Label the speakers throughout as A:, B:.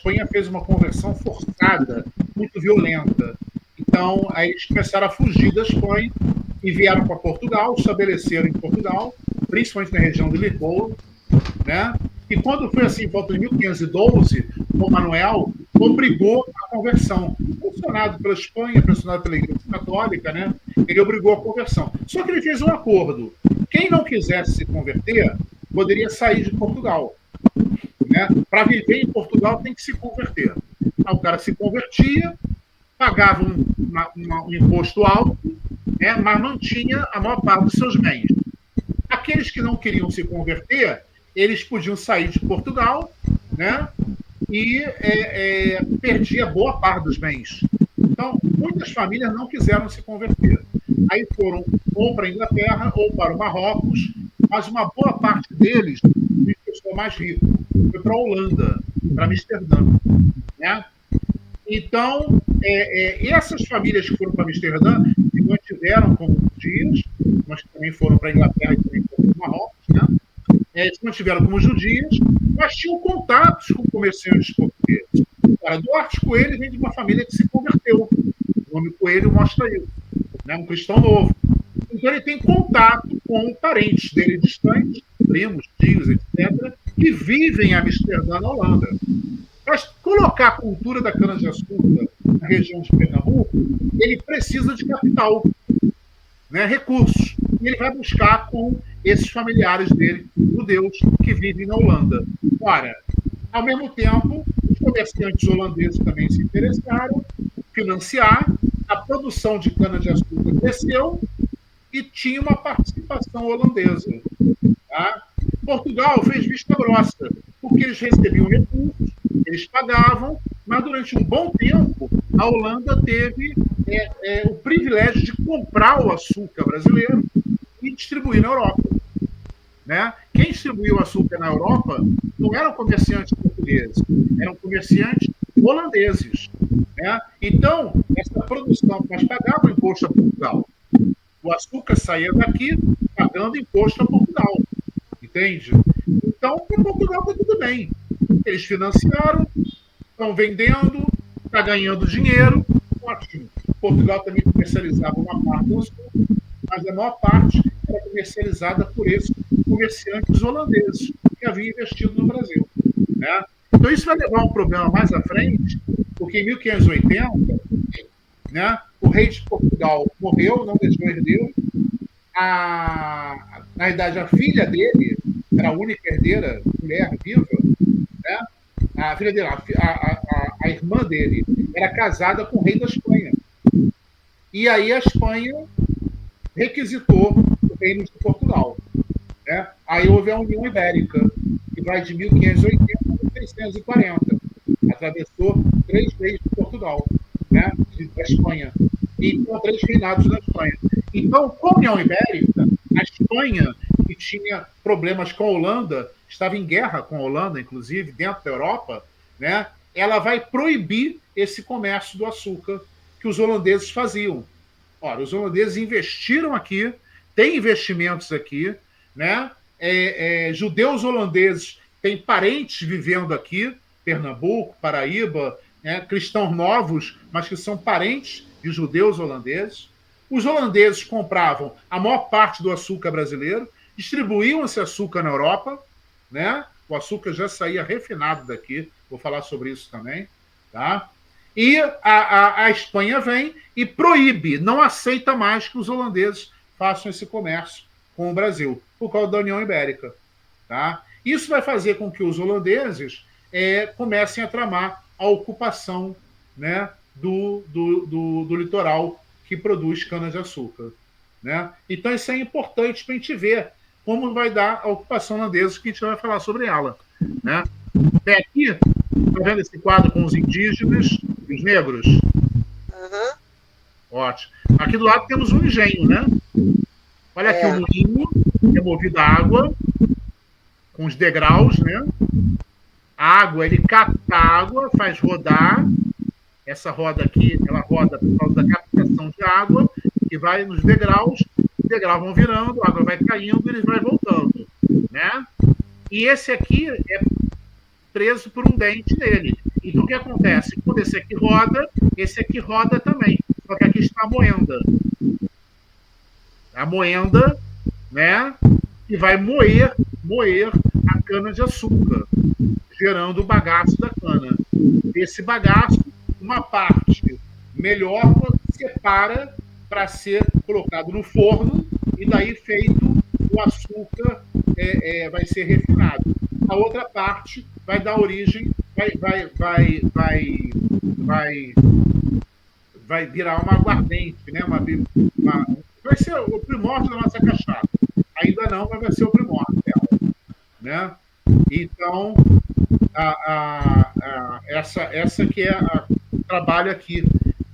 A: Espanha fez uma conversão forçada, muito violenta. Então, aí eles começaram a fugir da Espanha e vieram para Portugal, estabeleceram em Portugal, principalmente na região de Lisboa, né? E quando foi assim, em volta de 1512, o Manuel obrigou a conversão. Pressionado pela Espanha, pressionado pela Igreja Católica, né? Ele obrigou a conversão. Só que ele fez um acordo. Quem não quisesse se converter poderia sair de Portugal. Né? Para viver em Portugal tem que se converter. Aí o cara se convertia, pagava um imposto alto, né? Mas mantinha a maior parte dos seus bens. Aqueles que não queriam se converter, eles podiam sair de Portugal, né? E perdia boa parte dos bens. Então, muitas famílias não quiseram se converter. Aí foram ou para a Inglaterra ou para o Marrocos, mas uma boa parte deles, a pessoa mais rica, foi para a Holanda, para Amsterdã. Né? Então, essas famílias que foram para Amsterdã se mantiveram como judias, mas que também foram para a Inglaterra e também foram para o Marrocos, né? Se mantiveram como judias, mas tinham contatos com comerciantes portugueses. Cara, Duarte Coelho vem de uma família que se converteu. O nome Coelho mostra isso. Né? Um cristão novo. Então ele tem contato com parentes dele distantes, primos, tios, etc., que vivem em Amsterdã, na Holanda. Mas colocar a cultura da cana-de-açúcar na região de Pernambuco, ele precisa de capital, né? Recursos. E ele vai buscar com esses familiares dele, judeus, que vivem na Holanda. Ora, ao mesmo tempo, os comerciantes holandeses também se interessaram, financiar, a produção de cana-de-açúcar cresceu e tinha uma participação holandesa. Tá? Portugal fez vista grossa, porque eles recebiam recursos, eles pagavam, mas durante um bom tempo a Holanda teve o privilégio de comprar o açúcar brasileiro e distribuir na Europa. Né? Quem distribuiu o açúcar na Europa não eram comerciantes portugueses, eram comerciantes holandeses. Né? Então, essa produção, nós pagávamos imposto a Portugal. O açúcar saía daqui pagando imposto a Portugal. Entende? Então, para Portugal está tudo bem. Eles financiaram, estão vendendo, está ganhando dinheiro, ótimo. Portugal também comercializava uma parte do açúcar, mas a maior parte era comercializada por esses comerciantes holandeses que haviam investido no Brasil. Né? Então, isso vai levar a um problema mais à frente, porque em 1580, né, o rei de Portugal morreu, não deixou herdeiro. Na verdade, a filha dele era a única herdeira, mulher viva, né? A filha dele, a irmã dele, era casada com o rei da Espanha. E aí a Espanha requisitou o reino de Portugal. Né? Aí houve a União Ibérica, que vai de 1580 a 1640. Atravessou 3 reis de Portugal, né? Da Espanha. E então, 3 reinados da Espanha. Então, com a União Ibérica, a Espanha, que tinha problemas com a Holanda, estava em guerra com a Holanda, inclusive, dentro da Europa, né? Ela vai proibir esse comércio do açúcar que os holandeses faziam. Ora, os holandeses investiram aqui, têm investimentos aqui, né? Judeus holandeses têm parentes vivendo aqui, Pernambuco, Paraíba, né? Cristãos novos, mas que são parentes de judeus holandeses. Os holandeses compravam a maior parte do açúcar brasileiro, distribuíam esse açúcar na Europa, né? O açúcar já saía refinado daqui, vou falar sobre isso também, tá? E a Espanha vem e proíbe, não aceita mais que os holandeses façam esse comércio com o Brasil, por causa da União Ibérica. Tá? Isso vai fazer com que os holandeses comecem a tramar a ocupação, né, do litoral que produz cana-de-açúcar. Né? Então, isso é importante para a gente ver como vai dar a ocupação holandesa, que a gente vai falar sobre ela. Né? Tem aqui, está vendo esse quadro com os indígenas e os negros?
B: Uhum.
A: Ótimo. Aqui do lado temos um engenho, né? Olha aqui o moinho, removido a água, com os degraus, né? A água, ele capta a água, faz rodar. Essa roda aqui, ela roda por causa da captação de água, que vai nos degraus, os degraus vão virando, a água vai caindo e eles vai voltando, né? E esse aqui é preso por um dente nele. Então, o que acontece? Quando esse aqui roda também. Só que aqui está a moenda. A moenda, né? E vai moer a cana-de-açúcar, gerando o bagaço da cana. Esse bagaço, uma parte melhor separa para ser colocado no forno e daí feito o açúcar vai ser refinado. A outra parte vai dar origem, vai virar uma aguardente, né? Vai ser o primórdio da nossa cachaça. Ainda não, mas vai ser o primórdio dela, né? Então, essa que é o trabalho aqui.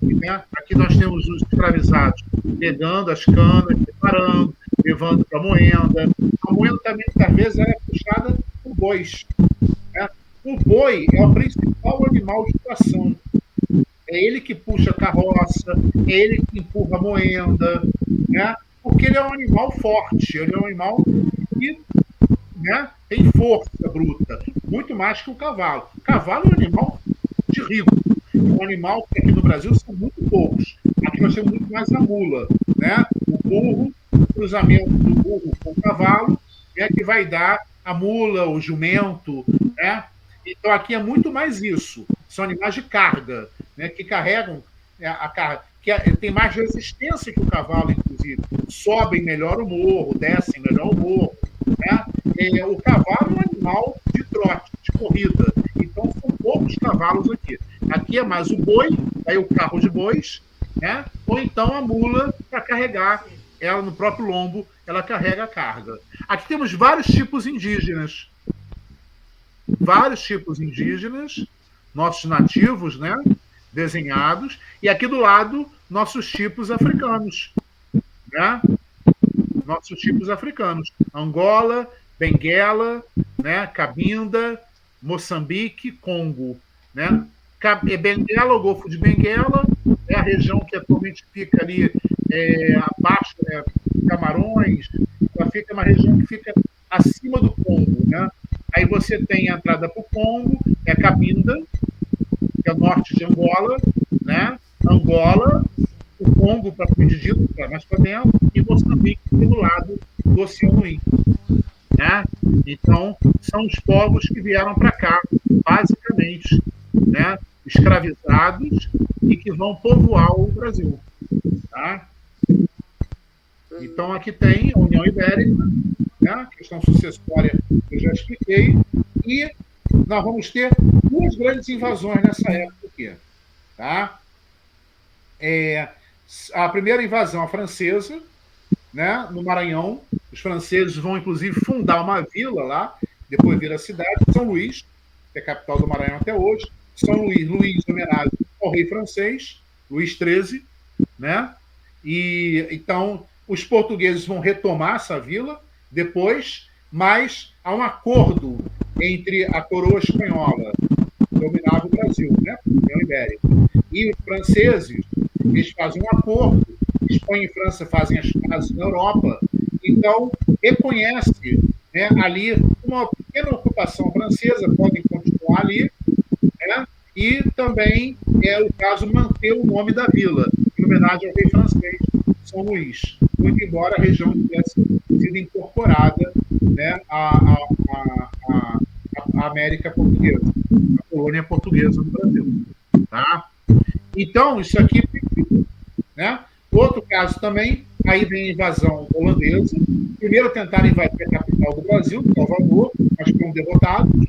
A: Né? Aqui nós temos os escravizados pegando as canas, preparando, levando para a moenda. A moenda também, muitas vezes, é puxada por bois. Né? O boi é o principal animal de tração. É ele que puxa a carroça, é ele que empurra a moenda, né? Porque ele é um animal forte, ele é um animal que, né, tem força bruta, muito mais que o cavalo. O cavalo é um animal de rico, é um animal que aqui no Brasil são muito poucos. Aqui nós temos muito mais a mula, né? O burro, o cruzamento do burro com o cavalo, né, que vai dar a mula, o jumento, né? Então aqui é muito mais isso. São animais de carga, né, que carregam a carga, que tem mais resistência que o cavalo, inclusive. Sobem melhor o morro, descem melhor o morro. Né? O cavalo é um animal de trote, de corrida. Então são poucos cavalos aqui. Aqui é mais o boi, aí o carro de bois, né? Ou então a mula para carregar ela no próprio lombo, ela carrega a carga. Aqui temos vários tipos indígenas. Vários tipos indígenas, nossos nativos, né? Desenhados, e aqui do lado, nossos tipos africanos. Né? Nossos tipos africanos. Angola, Benguela, né? Cabinda, Moçambique, Congo. Né? Benguela, o Golfo de Benguela, é a região que atualmente fica ali abaixo, Camarões, fica uma região que fica acima do Congo. Né? Aí você tem a entrada para o Congo, é Cabinda, que é o norte de Angola, né? Angola, o Congo, para dito, mais para dentro, e Moçambique, pelo lado do Oceano Índico. Né? Então, são os povos que vieram para cá, basicamente, né? Escravizados e que vão povoar o Brasil. Tá? Então, aqui tem a União Ibérica, né? A questão sucessória que eu já expliquei, e nós vamos ter duas grandes invasões nessa época aqui. Tá? A primeira invasão, a francesa, né, no Maranhão. Os franceses vão, inclusive, fundar uma vila lá, depois vira a cidade, São Luís, que é a capital do Maranhão até hoje. São Luís, em homenagem ao rei francês, Luís XIII. Né? E, então, os portugueses vão retomar essa vila depois, mas há um acordo entre a coroa espanhola, que dominava o Brasil, né? União Ibérica, e os franceses, eles fazem um acordo, Espanha e França fazem as pazes na Europa, então reconhece, né, ali uma pequena ocupação francesa, podem continuar ali, né? E também é o caso manter o nome da vila, em homenagem ao rei francês, São Luís, muito embora a região tivesse sido incorporada, né, à América Portuguesa, a colônia portuguesa do Brasil. Tá? Então, isso aqui, né? Outro caso também, aí vem a invasão holandesa. Primeiro tentaram invadir a capital do Brasil, Salvador, mas foram derrotados.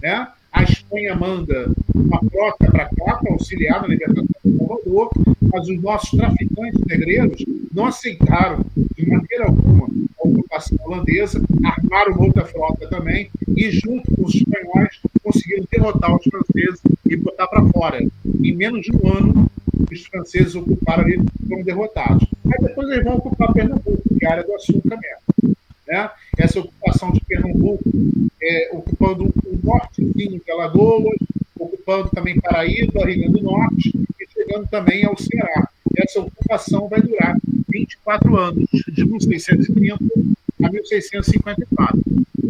A: Né? A Espanha manda uma frota para cá, para auxiliar na libertação de Salvador, mas os nossos traficantes negreiros não aceitaram, de maneira alguma, a ocupação holandesa, armaram uma outra frota também, e, junto com os espanhóis, conseguiram derrotar os franceses e botar para fora. Em menos de um ano, os franceses ocuparam ali e foram derrotados. Aí depois eles vão ocupar Pernambuco, que é a área do açúcar mesmo. Né? Essa ocupação de Pernambuco, ocupando o nortezinho de Alagoas, ocupando também Paraíba, Rio Grande do Norte, e chegando também ao Ceará. Essa ocupação vai durar 24 anos, de 1630 a 1654.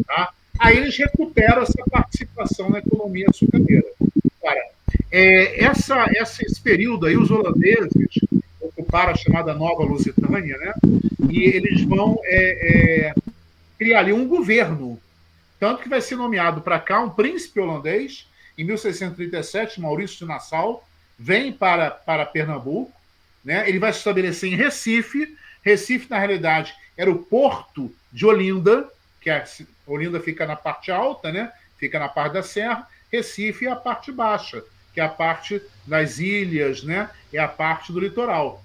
A: Tá? Aí eles recuperam essa participação na economia açucareira. Agora, Esse período aí, os holandeses ocuparam a chamada Nova Lusitânia, né? E eles vão criar ali um governo. Tanto que vai ser nomeado para cá um príncipe holandês, em 1637, Maurício de Nassau, vem para Pernambuco, né? Ele vai se estabelecer em Recife. Recife, na realidade, era o porto de Olinda, que Olinda fica na parte alta, né? Fica na parte da serra. Recife é a parte baixa, que é a parte das ilhas, né? É a parte do litoral.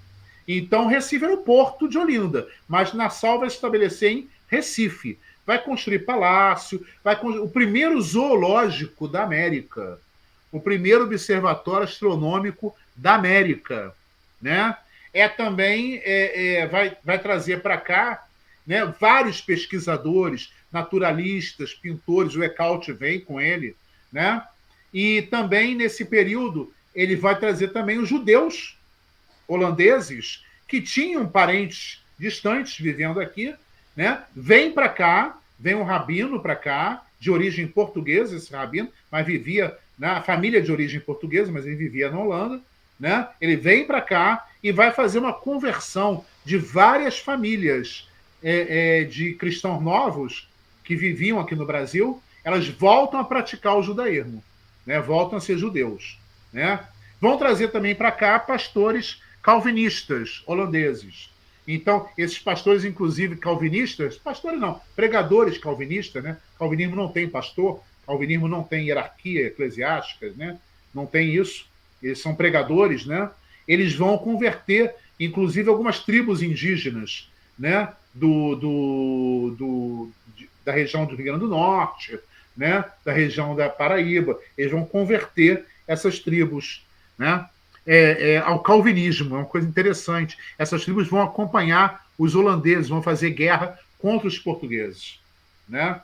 A: Então, Recife era o porto de Olinda, mas Nassau vai se estabelecer em Recife. Vai construir palácio, o primeiro zoológico da América, o primeiro observatório astronômico da América, né? Também vai trazer para cá, né, vários pesquisadores, naturalistas, pintores, o Ecaute vem com ele, né? E também nesse período ele vai trazer também os judeus holandeses que tinham parentes distantes vivendo aqui, né? Vem para cá, vem um rabino para cá, de origem portuguesa, esse rabino, mas vivia na família de origem portuguesa, mas ele vivia na Holanda, né? Ele vem para cá e vai fazer uma conversão de várias famílias de cristãos novos que viviam aqui no Brasil, elas voltam a praticar o judaísmo, né? Voltam a ser judeus, né? Vão trazer também para cá pastores calvinistas holandeses. Então, esses pastores, inclusive calvinistas, pastores não, pregadores calvinistas, né? Calvinismo não tem pastor, calvinismo não tem hierarquia eclesiástica, né? Não tem isso. Eles são pregadores, né? Eles vão converter, inclusive, algumas tribos indígenas, né? Da região do Rio Grande do Norte, né? Da região da Paraíba. Eles vão converter essas tribos, né? Ao calvinismo, é uma coisa interessante. Essas tribos vão acompanhar os holandeses, vão fazer guerra contra os portugueses, né?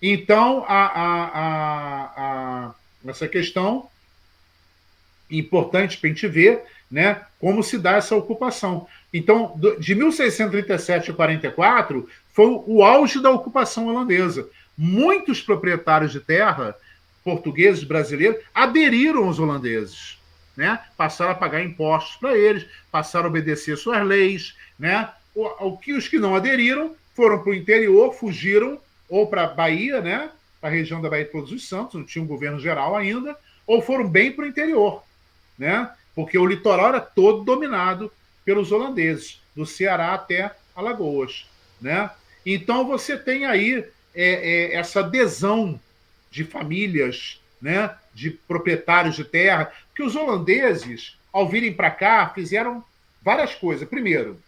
A: Então, essa questão importante para a gente ver, né, como se dá essa ocupação. Então, de 1637 a 44, foi o auge da ocupação holandesa. Muitos proprietários de terra, portugueses, brasileiros, aderiram aos holandeses. Né? Passaram a pagar impostos para eles, passaram a obedecer suas leis, né? Os que não aderiram foram para o interior, fugiram ou para a Bahia, né? Para a região da Bahia de Todos os Santos, não tinha um governo geral ainda, ou foram bem para o interior, né? Porque o litoral era todo dominado pelos holandeses, do Ceará até Alagoas, né? Então você tem aí essa adesão de famílias, né, de proprietários de terra, que os holandeses, ao virem para cá, fizeram várias coisas. Primeiro,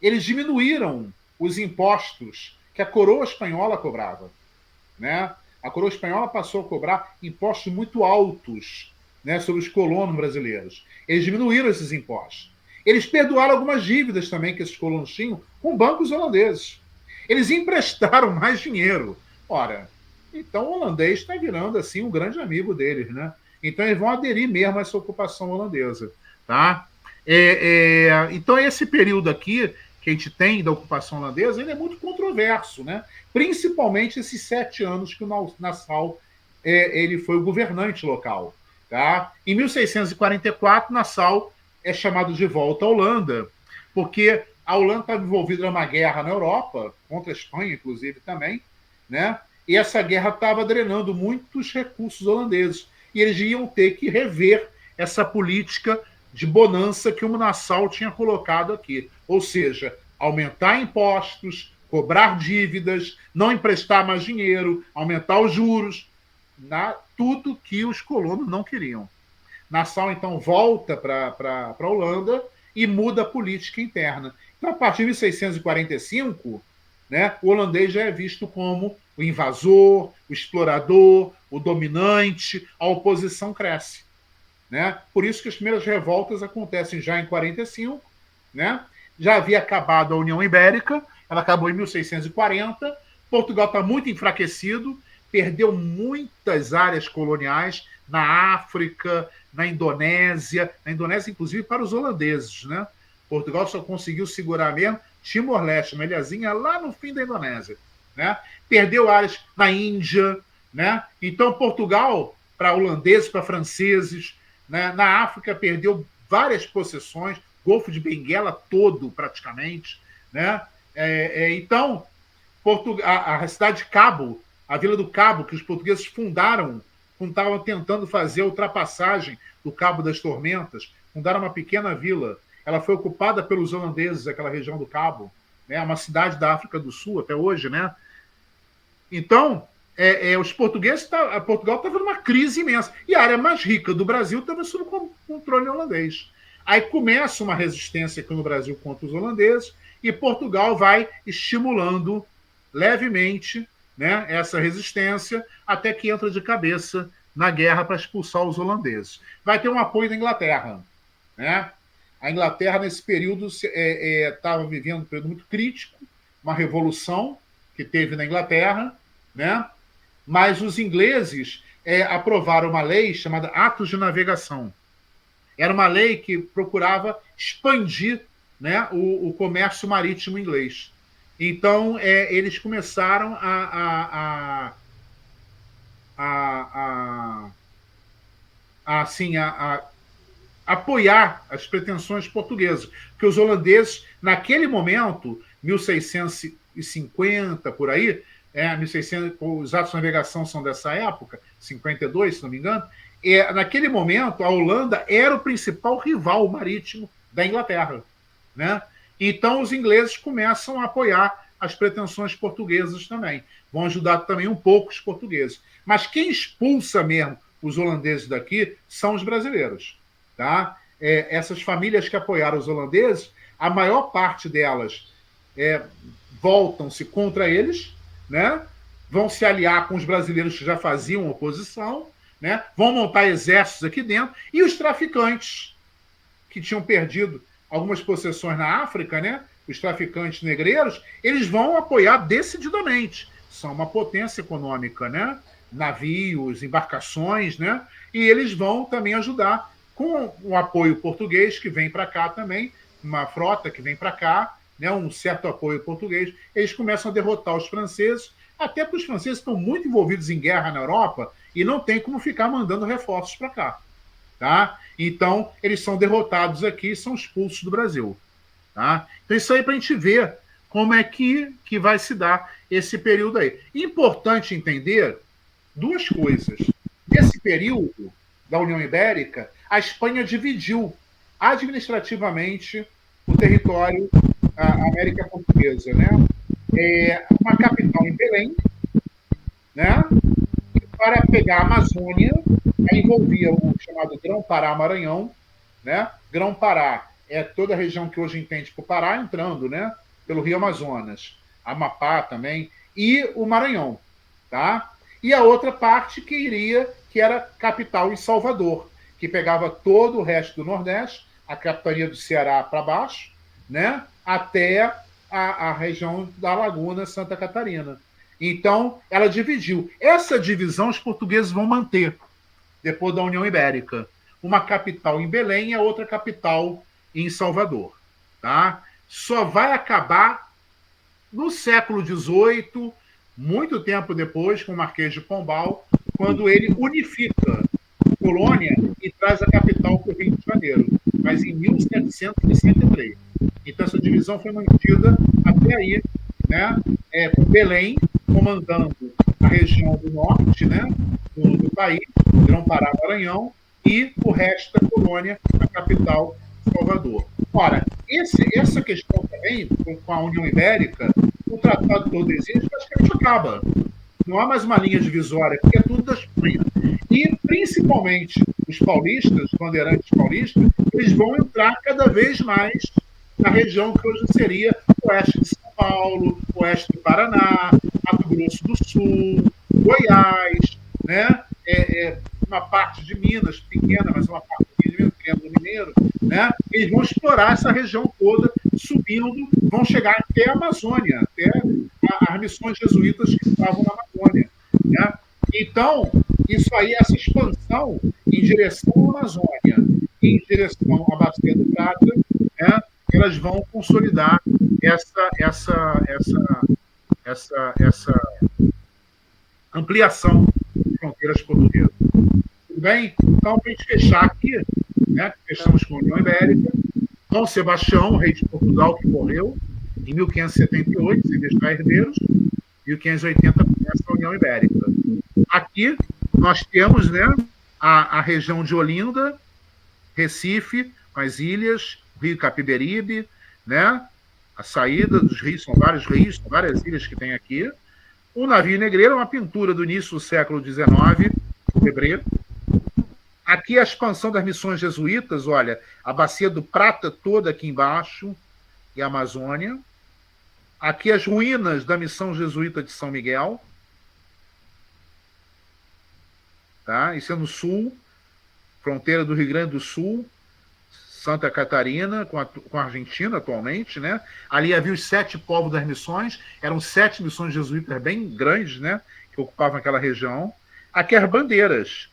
A: eles diminuíram os impostos que a coroa espanhola cobrava, né? A coroa espanhola passou a cobrar impostos muito altos, né, sobre os colonos brasileiros. Eles diminuíram esses impostos. Eles perdoaram algumas dívidas também que esses colonos tinham com bancos holandeses. Eles emprestaram mais dinheiro. Ora, então o holandês está virando assim um grande amigo deles, né? Então eles vão aderir mesmo a essa ocupação holandesa, tá? Então esse período aqui que a gente tem da ocupação holandesa, ele é muito controverso, né? Principalmente esses 7 anos que o Nassau ele foi o governante local, tá? Em 1644, Nassau é chamado de volta à Holanda, porque a Holanda estava envolvida numa guerra na Europa, contra a Espanha, inclusive, também, né? E essa guerra estava drenando muitos recursos holandeses. E eles iam ter que rever essa política de bonança que o Nassau tinha colocado aqui. Ou seja, aumentar impostos, cobrar dívidas, não emprestar mais dinheiro, aumentar os juros, tudo que os colonos não queriam. Nassau, então, volta para a Holanda e muda a política interna. Então, a partir de 1645, né, o holandês já é visto como o invasor, o explorador, o dominante, a oposição cresce, né? Por isso que as primeiras revoltas acontecem já em 45, né? Já havia acabado a União Ibérica, ela acabou em 1640, Portugal está muito enfraquecido, perdeu muitas áreas coloniais na África, na Indonésia, inclusive para os holandeses, né? Portugal só conseguiu segurar mesmo Timor-Leste, uma ilhazinha lá no fim da Indonésia, né? Perdeu áreas na Índia, né? Então Portugal, para holandeses, para franceses, né? Na África perdeu várias possessões, Golfo de Benguela todo, praticamente. Né? Então, a cidade de Cabo, a Vila do Cabo, que os portugueses fundaram quando estavam tentando fazer a ultrapassagem do Cabo das Tormentas, fundaram uma pequena vila. Ela foi ocupada pelos holandeses, aquela região do Cabo, né? Uma cidade da África do Sul até hoje, né? Então, os portugueses, Portugal estava numa crise imensa. E a área mais rica do Brasil estava sob controle holandês. Aí começa uma resistência aqui no Brasil contra os holandeses e Portugal vai estimulando levemente, né, essa resistência até que entra de cabeça na guerra para expulsar os holandeses. Vai ter um apoio da Inglaterra. Né? A Inglaterra, nesse período, estava vivendo um período muito crítico, uma revolução que teve na Inglaterra, né? Mas os ingleses aprovaram uma lei chamada Atos de Navegação. Era uma lei que procurava expandir, né, o comércio marítimo inglês. Então, eles começaram a apoiar as pretensões portuguesas, porque os holandeses, naquele momento, 1650, por aí, 1600, os atos de navegação são dessa época, 52, se não me engano, naquele momento, a Holanda era o principal rival marítimo da Inglaterra. Né? Então, os ingleses começam a apoiar as pretensões portuguesas também. Vão ajudar também um pouco os portugueses. Mas quem expulsa mesmo os holandeses daqui são os brasileiros. Tá? Essas famílias que apoiaram os holandeses, a maior parte delas voltam-se contra eles, né? Vão se aliar com os brasileiros que já faziam oposição, né? Vão montar exércitos aqui dentro, e os traficantes que tinham perdido algumas possessões na África, né? Os traficantes negreiros, eles vão apoiar decididamente. São uma potência econômica, né? Navios, embarcações, né? E eles vão também ajudar com o apoio português que vem para cá também, uma frota que vem para cá, né? Um certo apoio português. Eles começam a derrotar os franceses, até porque os franceses estão muito envolvidos em guerra na Europa e não tem como ficar mandando reforços para cá. Tá? Então, eles são derrotados aqui e são expulsos do Brasil. Tá? Então, isso aí para a gente ver como é que vai se dar esse período aí. Importante entender duas coisas. Nesse período da União Ibérica, a Espanha dividiu administrativamente o território da América Portuguesa. Né? Uma capital em Belém, né? Para pegar a Amazônia, envolvia o chamado Grão-Pará-Maranhão. Né? Grão-Pará é toda a região que hoje entende por Pará, entrando, né, pelo Rio Amazonas, Amapá também, e o Maranhão. Tá? E a outra parte que era capital em Salvador, que pegava todo o resto do Nordeste, a capitania do Ceará para baixo, né, até a região da Laguna, Santa Catarina. Então, ela dividiu. Essa divisão os portugueses vão manter depois da União Ibérica. Uma capital em Belém e a outra capital em Salvador. Tá? Só vai acabar no século XVIII, muito tempo depois, com o Marquês de Pombal, quando ele unifica a colônia e traz a capital para o Rio de Janeiro, mas em 1763. Então, essa divisão foi mantida até aí, né? Com Belém comandando a região do norte, né, do país, Grão-Pará, Maranhão, e o resto da colônia, a capital, Salvador. Ora, essa questão também, com a União Ibérica, o Tratado de Tordesilhas praticamente acaba. Não há mais uma linha divisória, porque é tudo da Espanha. E, principalmente, os paulistas, os bandeirantes paulistas, eles vão entrar cada vez mais na região que hoje seria oeste de São Paulo, oeste do Paraná, Mato Grosso do Sul, Goiás, né? Uma parte de Minas, pequena, mas uma parte de Minas, Triângulo Mineiro, né? Eles vão explorar essa região toda, subindo, vão chegar até a Amazônia, até as missões jesuítas que estavam na Amazônia. Né? Então, isso aí, essa expansão em direção à Amazônia, em direção à Bacia do Prata, né? Elas vão consolidar essa ampliação de fronteiras portuguesas. Tudo bem? Então, para a gente fechar aqui, né, fechamos com a União Ibérica, Dom Sebastião, rei de Portugal, que morreu em 1578, sem deixar herdeiros, 1580 começa a União Ibérica. Aqui nós temos, né, a região de Olinda, Recife, com as ilhas, Rio Capiberibe, né, a saída dos rios, são várias ilhas que tem aqui. O navio negreiro é uma pintura do início do século XIX, Debré. Aqui a expansão das missões jesuítas, olha, a Bacia do Prata toda aqui embaixo, e a Amazônia. Aqui as ruínas da missão jesuíta de São Miguel. Tá? Isso é no sul, fronteira do Rio Grande do Sul, Santa Catarina, com a Argentina atualmente, né? Ali havia os 7 povos das missões, eram 7 missões jesuítas bem grandes, né? Que ocupavam aquela região. Aqui as bandeiras,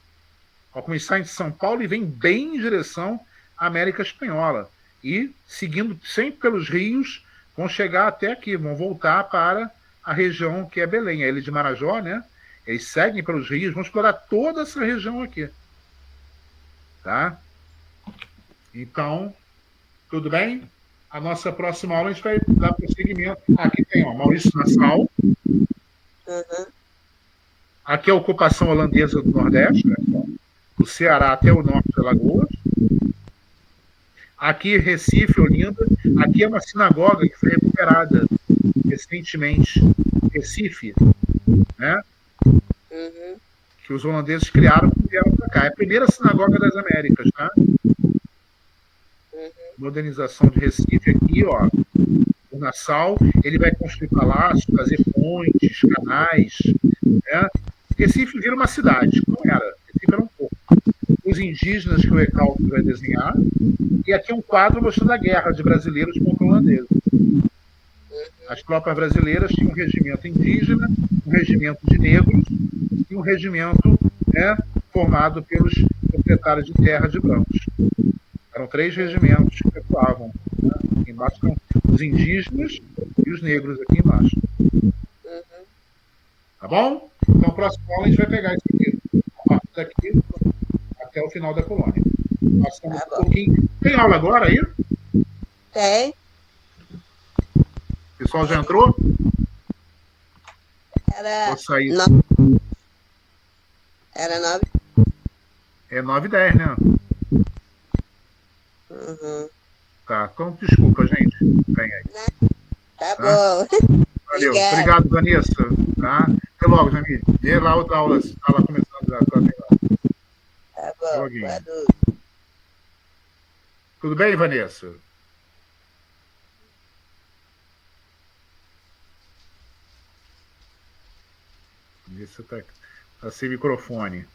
A: ao começar em São Paulo e vem bem em direção à América Espanhola. E, seguindo sempre pelos rios, vão chegar até aqui, vão voltar para a região que é Belém, a ilha de Marajó, né? Eles seguem pelos rios, vão explorar toda essa região aqui. Tá? Então, tudo bem? A nossa próxima aula a gente vai dar prosseguimento. Aqui tem, ó, Maurício Nassau.
B: Uhum.
A: Aqui é a ocupação holandesa do Nordeste, né? Do Ceará até o norte de Alagoas. Aqui, Recife, Olinda. Aqui é uma sinagoga que foi recuperada recentemente. Recife, né?
B: Uhum.
A: Que os holandeses criaram e vieram para cá. É a primeira sinagoga das Américas, tá?
B: Uhum.
A: Modernização de Recife aqui, ó. O Nassau, ele vai construir palácios, fazer pontes, canais, né? Recife vira uma cidade, não era. Recife era um pouco. Os indígenas que o Recalque vai desenhar, e aqui é um quadro mostrando a guerra de brasileiros contra holandeses. As tropas brasileiras tinham um regimento indígena, um regimento de negros e um regimento, né, formado pelos proprietários de terra de brancos. Eram 3 regimentos que atuavam. Né? Aqui embaixo estão os indígenas e os negros aqui embaixo.
B: Uhum.
A: Tá bom? Então, próximo aula a gente vai pegar isso aqui. A partir daqui até o final da colônia. Passamos
B: Tá
A: um
B: bom.
A: pouquinho. Tem aula agora aí?
B: Tem.
A: O pessoal já entrou? Vou
B: Era
A: sair.
B: 9. Era 9.
A: É 9h10, né?
B: Uhum.
A: Tá. Então, desculpa, gente. Vem aí.
B: Tá
A: Tá?
B: bom.
A: Valeu.
B: Obrigada.
A: Obrigado, Vanessa. Tá? Até logo, Jamil. Vê lá outra aula. Está lá começando já. Até
B: Tá bom.
A: logo.
B: Boa noite.
A: Tudo bem, Vanessa? Vanessa tá sem microfone.